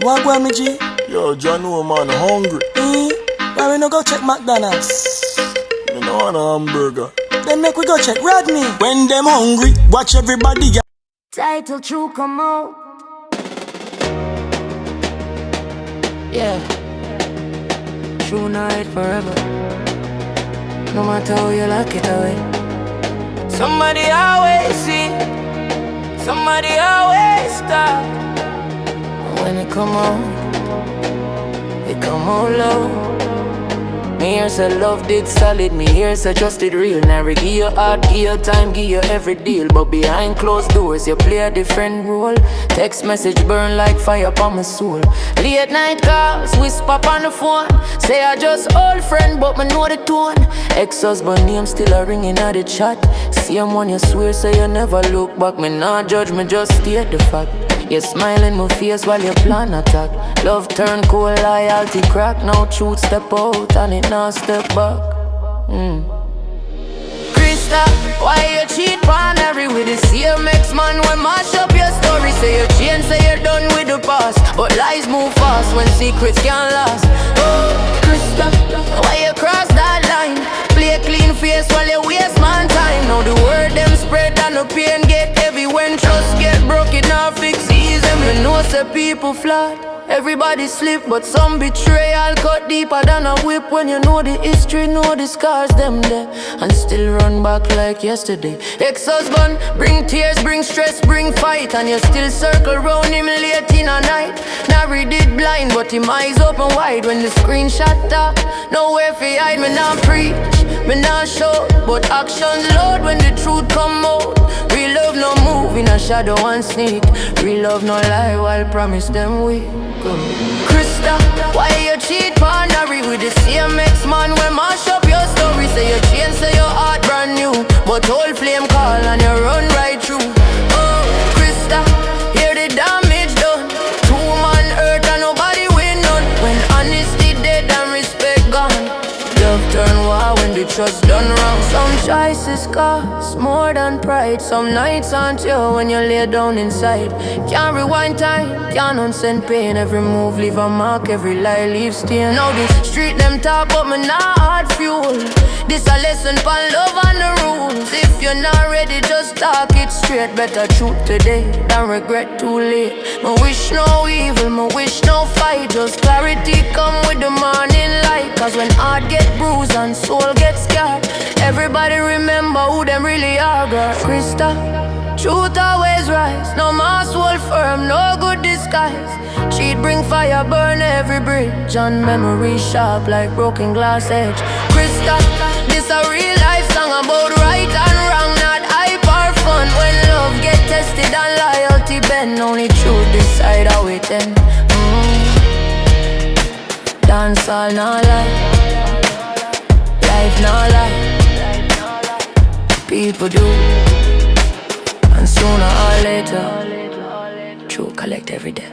What go me G? Yo, John, no man, hungry. Why we no go check McDonald's? Me no want a hamburger. Then make we go check Rodney. When them hungry, watch everybody. Title true come out. Yeah. True night forever. No matter how you lock it away. Somebody always see. Somebody always stop. When it come out low. Me here say love did solid, me here say trust it real. Narry, give your heart, give your time, give your every deal. But behind closed doors, you play a different role. Text message burn like fire upon my soul. Late night calls, whisper on the phone. Say I just old friend, but me know the tone. Ex-husband name still a ringing at the chat. Same one you swear, say you never look back. Me not judge, me just state the fact. You smile in my face while you plan attack. Love turn cold, loyalty crack. Now truth step out and it now step back. Krista, why you cheat on Narry with the same ex-man when mash up your story? Say you change, say you're done with the past, but lies move fast when secrets can't last. Oh, Krista, why you cross that line? Play a clean face while you waste man time. Now the word them spread and the pain get heavy. When trust get broken, now fix easy. Me know say people flawed, everybody slip, but some betrayal cut deeper than a whip. When you know the history, know the scars them there, and still run back like yesterday. Ex-husband bring tears, bring stress, bring fight, and you still circle round him late in a night. Narry did blind, but him eyes open wide when the screen shot up. Nowhere for hide, me not preach, me not show, but actions load when the truth come out. Real love no move in a shadow and sneak. Real love no lie while promise them we go. Krista, why you cheat on Narry with the same ex-man when mash up your story? Say you change, say your heart brand new, but old flame call and you run right through. Oh, Krista, hear the damage done. Two man hurt and nobody win none. When honesty dead and respect gone, love turn war when the trust done wrong. Some choices cost more than pride. Some nights aren't you when you lay down inside. Can't rewind time, can't unsend pain. Every move leave a mark, every lie leave stain. Now the street them talk but me not hard fuel. This a lesson for love and the rules. If you're not ready, just talk it straight. Better truth today than regret too late. Me wish no evil, me wish no fight. Just clarity come with the morning light. Cause when heart get bruised and soul gets scarred, everybody remember who them really are, girl. Krista, truth always rise. No mask hold firm, no good disguise. Cheat bring fire, burn every bridge, and memory sharp like broken glass edge. Krista, this a real life song about right and wrong, not hype or fun. When love get tested and loyalty bend, only truth decide how it end. Dance all no lie, life no lie. People do, and sooner or later, truth collect every day.